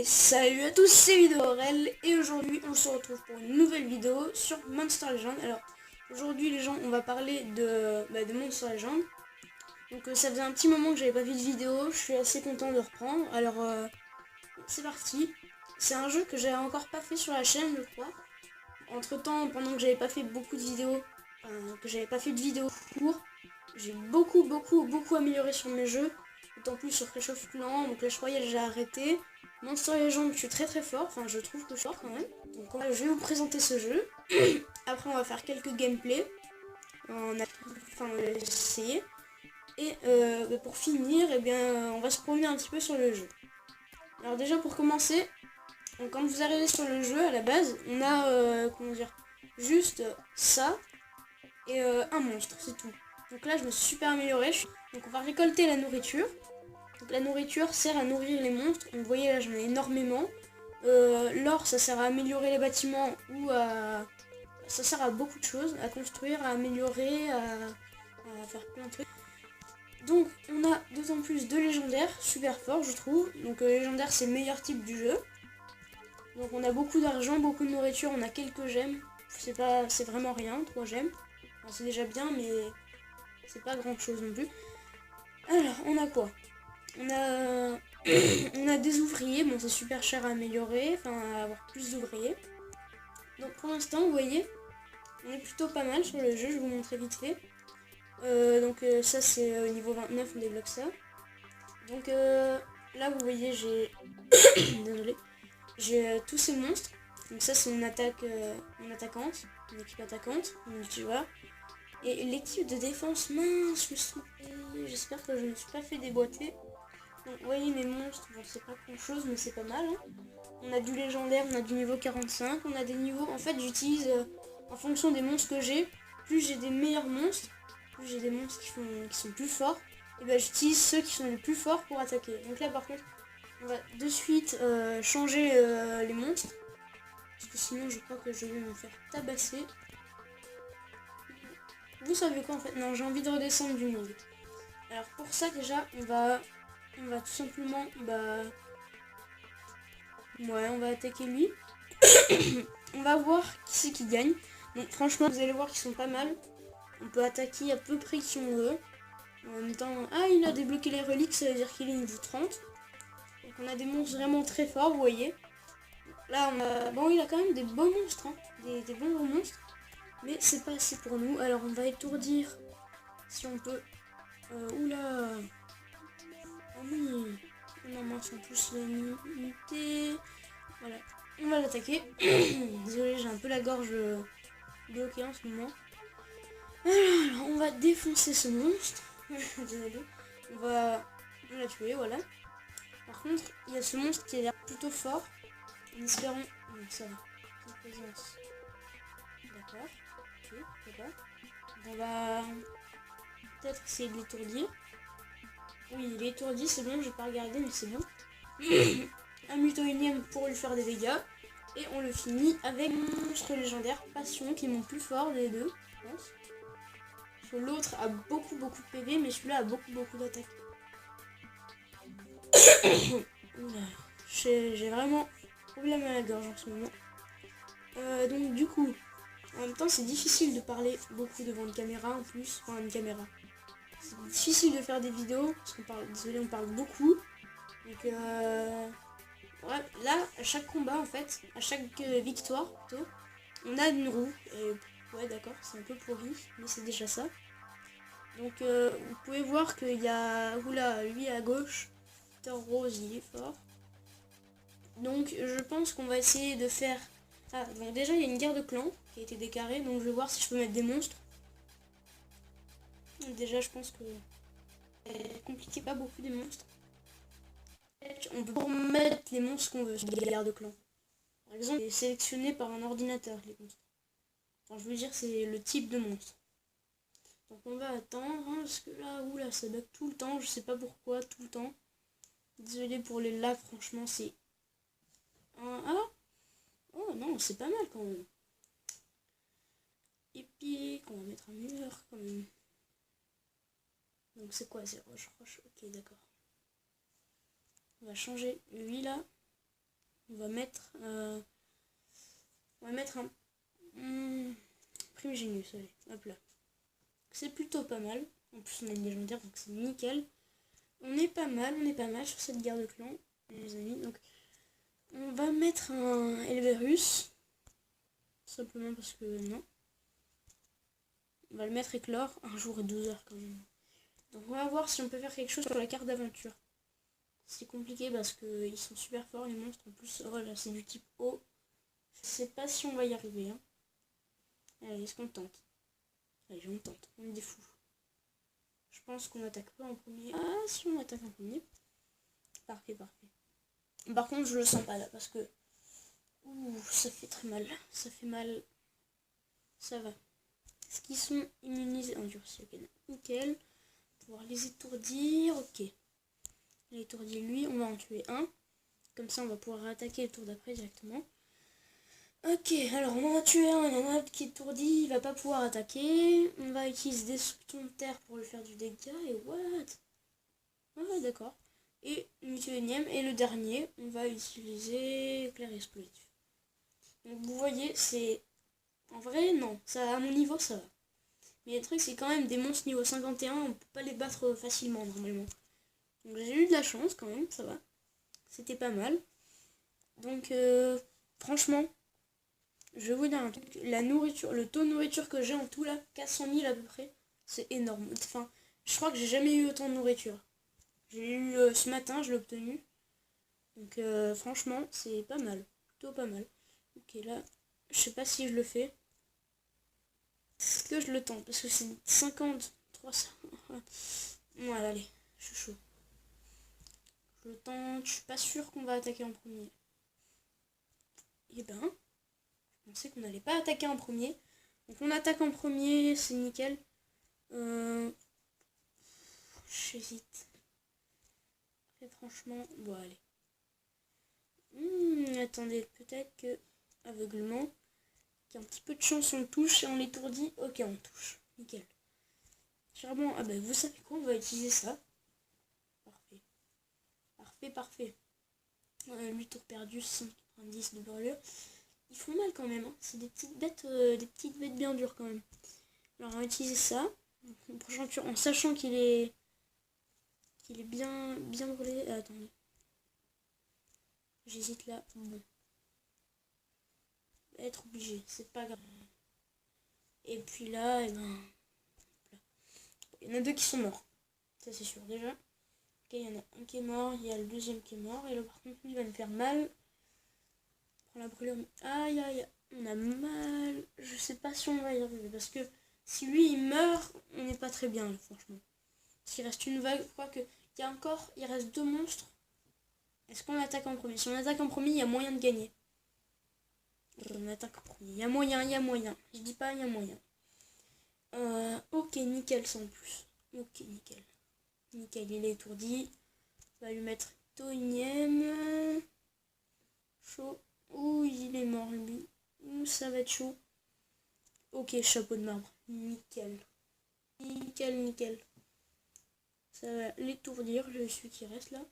Et salut à tous, c'est Vidorel et aujourd'hui on se retrouve pour une nouvelle vidéo sur Monster Legend. Alors aujourd'hui les gens, on va parler de Monster Legend. Donc ça faisait un petit moment que j'avais pas fait de vidéo, je suis assez content de reprendre. Alors c'est parti. C'est un jeu que j'avais encore pas fait sur la chaîne, je crois. Entre temps, pendant que j'avais pas fait beaucoup de vidéos, court, j'ai beaucoup amélioré sur mes jeux. D'autant plus sur Clash of Clans, donc Clash Royale j'ai arrêté. Monster Legend je suis très fort, enfin je trouve que je suis fort quand même. Donc je vais vous présenter ce jeu. Après on va faire quelques gameplays. On va essayer. Et pour finir, eh bien, on va se promener un petit peu sur le jeu. Alors déjà pour commencer, donc, quand vous arrivez sur le jeu à la base, on a juste ça et un monstre, c'est tout. Donc là je me suis super amélioré. Donc on va récolter la nourriture. Donc la nourriture sert à nourrir les monstres. Vous voyez là j'en ai énormément. L'or ça sert à améliorer les bâtiments ou à... Ça sert à beaucoup de choses. À construire, à améliorer, à faire plein de trucs. Donc on a d'autant plus de légendaires, super fort je trouve. Donc légendaire c'est le meilleur type du jeu. Donc on a beaucoup d'argent, beaucoup de nourriture, on a quelques gemmes. C'est vraiment rien, 3 gemmes. Enfin, c'est déjà bien mais c'est pas grand chose non plus. Alors on a quoi? On a des ouvriers, bon c'est super cher à améliorer, enfin à avoir plus d'ouvriers. Donc pour l'instant vous voyez, on est plutôt pas mal sur le jeu, je vais vous montrer vite fait. Ça c'est au niveau 29, on débloque ça. Donc là vous voyez j'ai... Désolé. J'ai tous ces monstres. Donc ça c'est une attaque, une attaquante, une équipe attaquante, une multijoueur. Et l'équipe de défense, mince, je me suis trompée. J'espère que je ne me suis pas fait déboîter. Donc vous voyez mes monstres, bon c'est pas grand chose mais c'est pas mal hein. On a du légendaire, on a du niveau 45, on a des niveaux, en fait j'utilise en fonction des monstres que j'ai, plus j'ai des meilleurs monstres, plus j'ai des monstres qui sont plus forts, et ben j'utilise ceux qui sont les plus forts pour attaquer. Donc là par contre, on va de suite changer les monstres, parce que sinon je crois que je vais me faire tabasser. Vous savez quoi en fait? Non, j'ai envie de redescendre du monde. Alors pour ça déjà, on va tout simplement, on va attaquer lui. On va voir qui c'est qui gagne. Donc franchement, vous allez voir qu'ils sont pas mal. On peut attaquer à peu près qui on veut. En même temps, ah il a débloqué les reliques, ça veut dire qu'il est niveau 30. Donc on a des monstres vraiment très forts, vous voyez. Là on a... Bon, il a quand même des beaux monstres, hein. Des bons gros monstres. Mais c'est pas assez pour nous. Alors on va étourdir si on peut. Oula. Ah oui. Non, mince, en plus l'unité. Voilà. On va l'attaquer. Désolé, j'ai un peu la gorge bloquée en ce moment. Alors, on va défoncer ce monstre. Désolé. On l'a tuer, voilà. Par contre, il y a ce monstre qui a l'air plutôt fort. En espérant... Non, ça va. Sa présence. D'accord. Ok, d'accord. On va peut-être essayer de l'étourdir. Oui, il est étourdi, c'est bon, j'ai pas regardé, mais c'est bon. Un mutoinium pour lui faire des dégâts. Et on le finit avec un monstre légendaire, Passion, qui est mon plus fort des deux, je pense. Parce que l'autre a beaucoup de PV, mais celui-là a beaucoup d'attaques. J'ai vraiment problème à la gorge en ce moment. Donc du coup, en même temps c'est difficile de parler beaucoup devant une caméra en plus, enfin une caméra. C'est difficile de faire des vidéos, parce qu'on parle, désolé, on parle beaucoup. Donc ouais, là, à chaque combat en fait, à chaque victoire plutôt, on a une roue. Et ouais d'accord, c'est un peu pourri, mais c'est déjà ça. Donc vous pouvez voir qu'il y a... Oula, lui à gauche, Peter Rose, il est fort. Donc je pense qu'on va essayer de faire... Ah, donc déjà il y a une guerre de clans qui a été déclarée, donc je vais voir si je peux mettre des monstres. Déjà je pense que... C'est compliqué, pas beaucoup des monstres. On peut mettre les monstres qu'on veut sur les guerres de clans. Par exemple, c'est sélectionné par un ordinateur, les monstres. Enfin, je veux dire, c'est le type de monstre. Donc on va attendre, hein, parce que là, oula, ça bug tout le temps, je sais pas pourquoi, tout le temps. Désolé pour les lags, franchement, c'est... Ah oh non, c'est pas mal quand même. Épique, on va mettre un mur quand même. Donc c'est quoi, c'est roche, ok, d'accord. On va changer lui là. On va mettre un Primigenius, allez, hop là. C'est plutôt pas mal. En plus on a une légendaire, donc c'est nickel. On est pas mal sur cette guerre de clan, les amis. Donc on va mettre un Elverus. Simplement parce que non. On va le mettre éclore 1 jour et 12 heures quand même. Donc on va voir si on peut faire quelque chose sur la carte d'aventure. C'est compliqué parce que ils sont super forts les monstres. En plus, oh là, c'est du type eau. Je sais pas si on va y arriver. Hein. Allez, est-ce qu'on tente? Allez, on tente. On est des fous. Je pense qu'on attaque pas en premier. Ah, si on attaque en premier. Parfait. Par contre, je le sens pas là parce que... Ouh, ça fait très mal. Ça fait mal. Ça va. Est-ce qu'ils sont immunisés? Endurci, ok. Nickel. Pouvoir les étourdir, ok. Il étourdit lui, on va en tuer un. Comme ça, on va pouvoir attaquer le tour d'après directement. Ok, alors on en a tué un, il y en a un autre qui est étourdi, il va pas pouvoir attaquer. On va utiliser Destruction de terre pour lui faire du dégât, et what? Ah d'accord. Et l'énième, et le dernier, on va utiliser Éclair explosif. Donc vous voyez, c'est... En vrai, non, ça, à mon niveau, ça va. Mais le truc, c'est quand même des monstres niveau 51, on peut pas les battre facilement, normalement. Donc j'ai eu de la chance, quand même, ça va. C'était pas mal. Donc, franchement, je vais vous dire un truc. La nourriture, le taux de nourriture que j'ai en tout, là, 400 000 à peu près, c'est énorme. Enfin, je crois que j'ai jamais eu autant de nourriture. J'ai eu ce matin, je l'ai obtenu. Donc, franchement, c'est pas mal. Plutôt pas mal. Ok, là, je sais pas si je le fais. Est-ce que je le tente? Parce que c'est 50, 300. Voilà, allez, je suis chaud. Je le tente, je suis pas sûre qu'on va attaquer en premier. Eh ben, je pensais qu'on n'allait pas attaquer en premier. Donc on attaque en premier, c'est nickel. J'hésite. Et franchement, bon allez. Attendez, peut-être que aveuglement. Qu'il y a un petit peu de chance, on le touche et on l'étourdit. Ok, on touche. Nickel. Charmant. Ah bah vous savez quoi, on va utiliser ça. Parfait. 8 tours perdus, 190 de brûlure. Ils font mal quand même, hein. C'est des petites bêtes bien dures quand même. Alors on va utiliser ça. Le prochain tour, en sachant qu'il est bien brûlé. Ah, attendez. J'hésite là. Bon. Être obligé, c'est pas grave. Et puis là, et ben. Il y en a 2 qui sont morts. Ça c'est sûr déjà. Ok, il y en a un qui est mort, il y a le deuxième qui est mort. Et là par contre, lui, il va me faire mal. Prends la brûlure. Aïe, on a mal. Je sais pas si on va y arriver. Parce que si lui il meurt, on n'est pas très bien là, franchement. Parce qu'il reste une vague. Je crois que il reste 2 monstres. Est-ce qu'on attaque en premier? Si on attaque en premier, il y a moyen de gagner. On attaque en premier. Il y a moyen. Je dis pas il y a moyen. Ok, nickel sans plus. Ok, nickel. Nickel, il est étourdi. On va lui mettre Toinem. Chaud. Ouh, il est mort lui. Ouh, ça va être chaud. Ok, chapeau de marbre. Nickel. Ça va l'étourdir, celui qui reste là.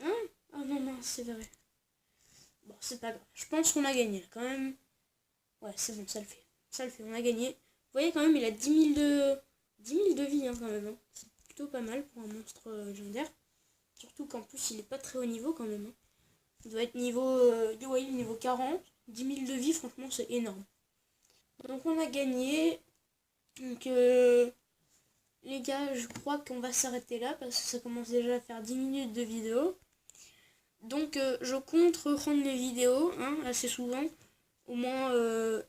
Hein? Ah non, c'est vrai. Bon, c'est pas grave. Je pense qu'on a gagné quand même. Ouais, c'est bon, ça le fait. On a gagné. Vous voyez quand même, il a 10 000 de vie hein, quand même. Hein. C'est plutôt pas mal pour un monstre légendaire. Surtout qu'en plus, il est pas très haut niveau quand même. Hein. Il doit être niveau 40. 10 000 de vie, franchement, c'est énorme. Donc on a gagné. Donc les gars, je crois qu'on va s'arrêter là parce que ça commence déjà à faire 10 minutes de vidéo. Donc je compte reprendre les vidéos hein, assez souvent. Au moins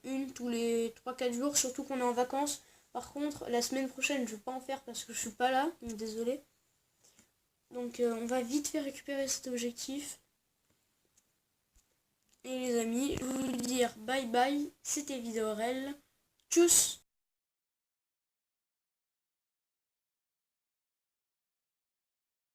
une tous les 3-4 jours, surtout qu'on est en vacances. Par contre, la semaine prochaine, je vais pas en faire parce que je suis pas là, donc désolé. Donc on va vite faire récupérer cet objectif. Et les amis, je vais vous dire bye bye, c'était Vidéorel. Tchuss!